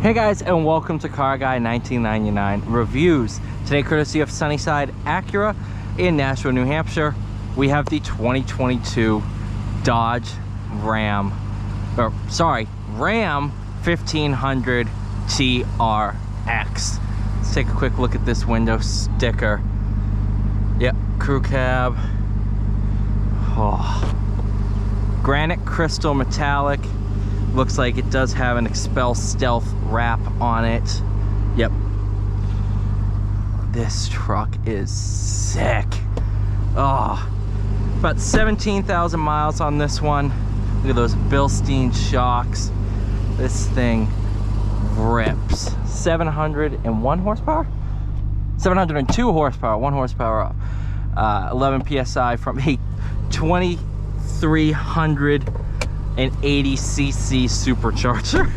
Hey guys, and welcome to Car Guy 1999 Reviews. Today, courtesy of Sunnyside Acura in Nashua, New Hampshire, we have the 2022 Dodge Ram 1500 TRX. Let's take a quick look at this window sticker. Yep, crew cab. Oh. Granite crystal metallic. Looks like it does have an Expel Stealth wrap on it. Yep. This truck is sick. Oh, about 17,000 miles on this one. Look at those Bilstein shocks. This thing rips. 701 horsepower? 702 horsepower, 1 horsepower off. 11 PSI from a 2380cc supercharger.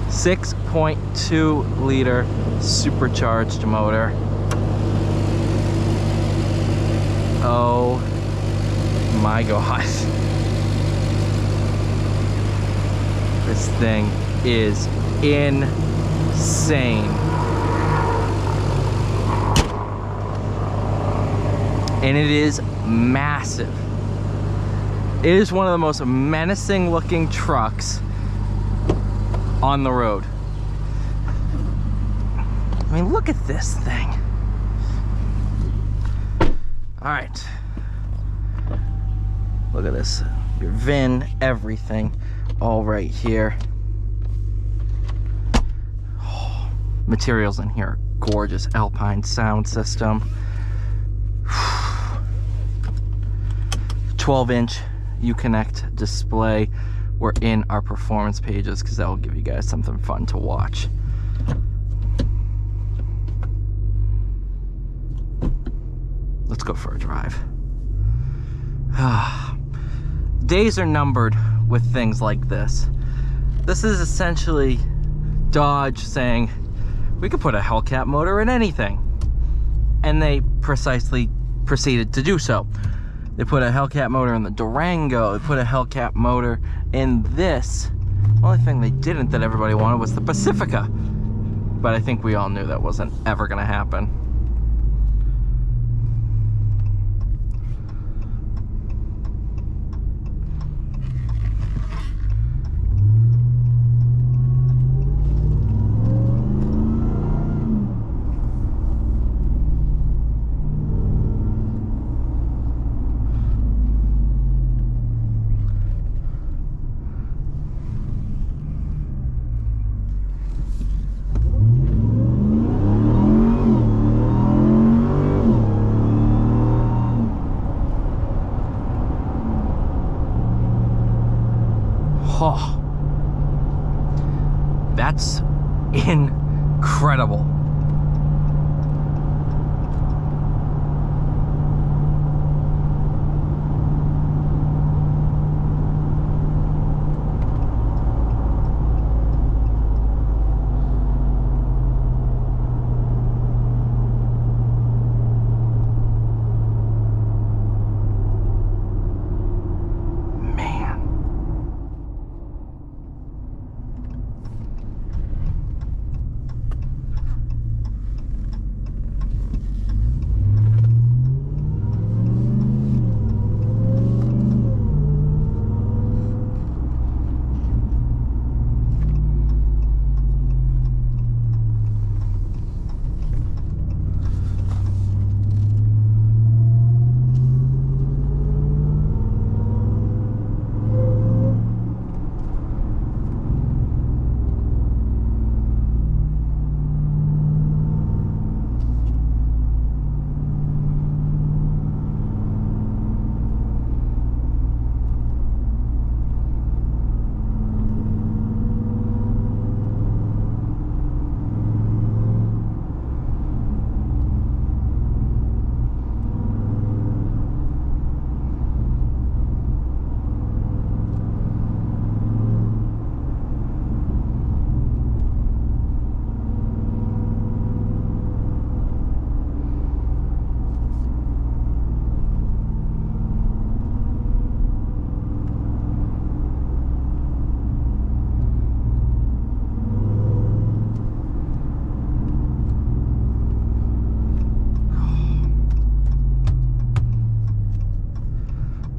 6.2 liter supercharged motor. Oh my god. This thing is insane. And it is massive. It is one of the most menacing looking trucks on the road. I mean, look at this thing. All right. Look at this. Your VIN, everything, all right here. Oh, materials in here, gorgeous Alpine sound system. 12-inch Uconnect display. We're in our performance pages because that will give you guys something fun to watch. Let's go for a drive. Days are numbered with things like this. This is essentially Dodge saying, we could put a Hellcat motor in anything. And they precisely proceeded to do so. They put a Hellcat motor in the Durango. They put a Hellcat motor in this. The only thing they didn't that everybody wanted was the Pacifica. But I think we all knew that wasn't ever gonna happen. Oh, that's incredible.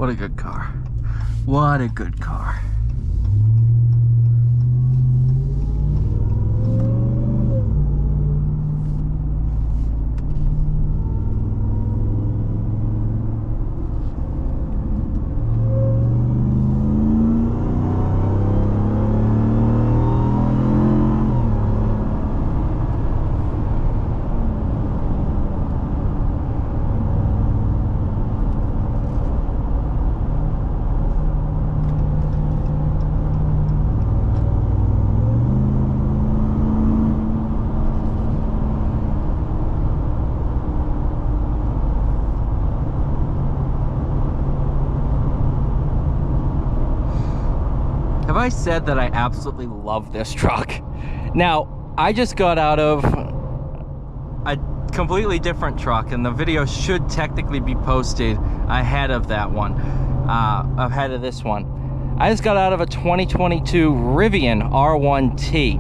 What a good car. What a good car. Have I said that I absolutely love this truck? Now, I just got out of a completely different truck, and the video should technically be posted ahead of that one, ahead of this one. I just got out of a 2022 Rivian R1T.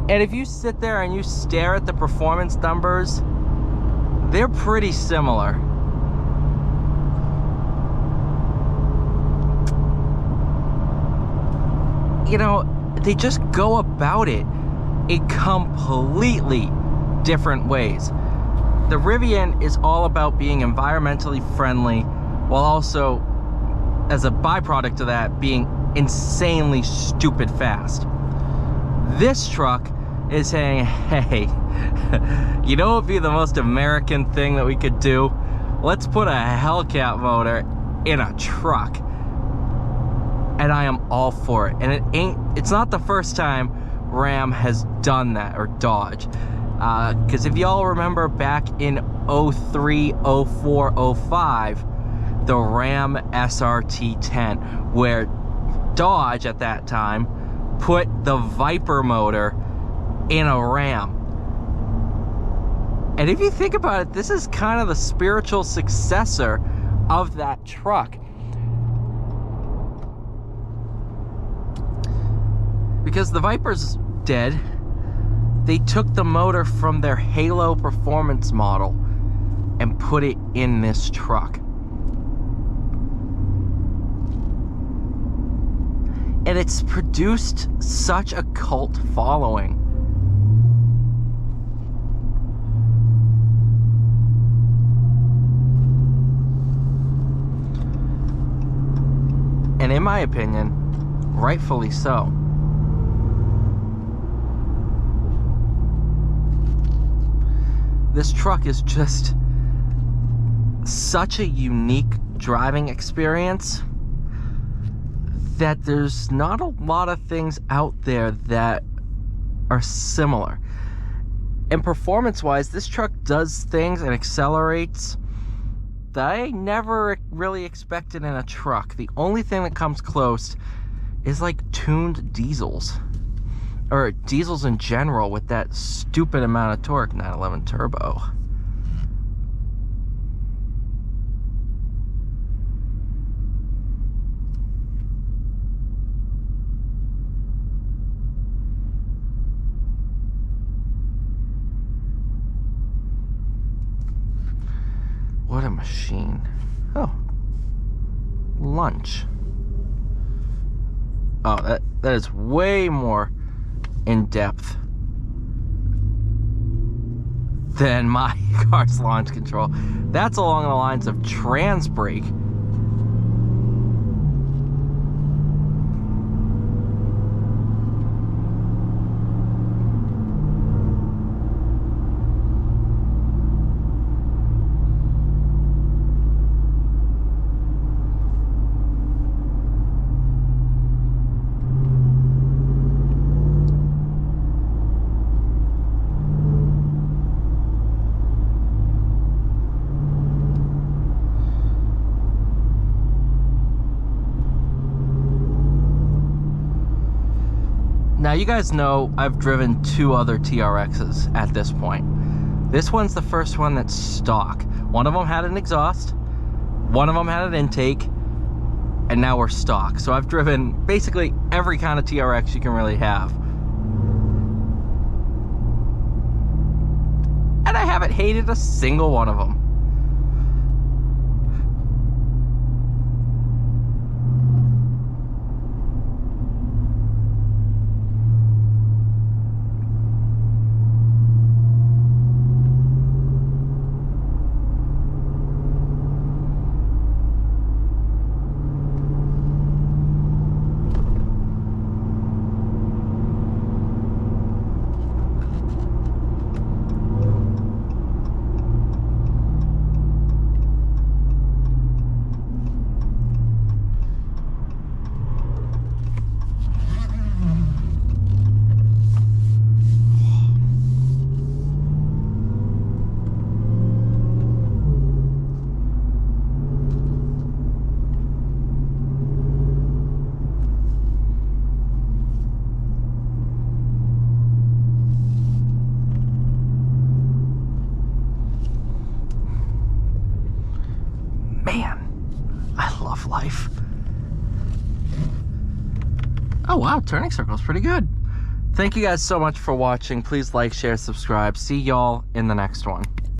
And if you sit there and you stare at the performance numbers, they're pretty similar. You know, they just go about it in completely different ways. The Rivian is all about being environmentally friendly, while also, as a byproduct of that, being insanely stupid fast. This truck is saying, hey, you know what would be the most American thing that we could do? Let's put a Hellcat motor in a truck. And I am all for it. And it's not the first time Ram has done that, or Dodge. Because if y'all remember back in 03, 04, 05, the Ram SRT10, where Dodge at that time put the Viper motor in a Ram. And if you think about it, this is kind of the spiritual successor of that truck. Because the Viper's dead, they took the motor from their Halo performance model and put it in this truck. And it's produced such a cult following. And in my opinion, rightfully so. This truck is just such a unique driving experience that there's not a lot of things out there that are similar. And performance-wise, this truck does things and accelerates that I never really expected in a truck. The only thing that comes close is like tuned diesels. Or diesels in general with that stupid amount of torque. 911 turbo. What a machine. Oh. Lunch. Oh, that is way more in depth than my car's launch control. That's along the lines of trans brake. Now, you guys know I've driven 2 other TRXs at this point. This one's the first one that's stock. One of them had an exhaust, one of them had an intake, and now we're stock. So I've driven basically every kind of TRX you can really have. And I haven't hated a single one of them. Man, I love life. Oh wow, turning circle's pretty good. Thank you guys so much for watching. Please like, share, subscribe. See y'all in the next one.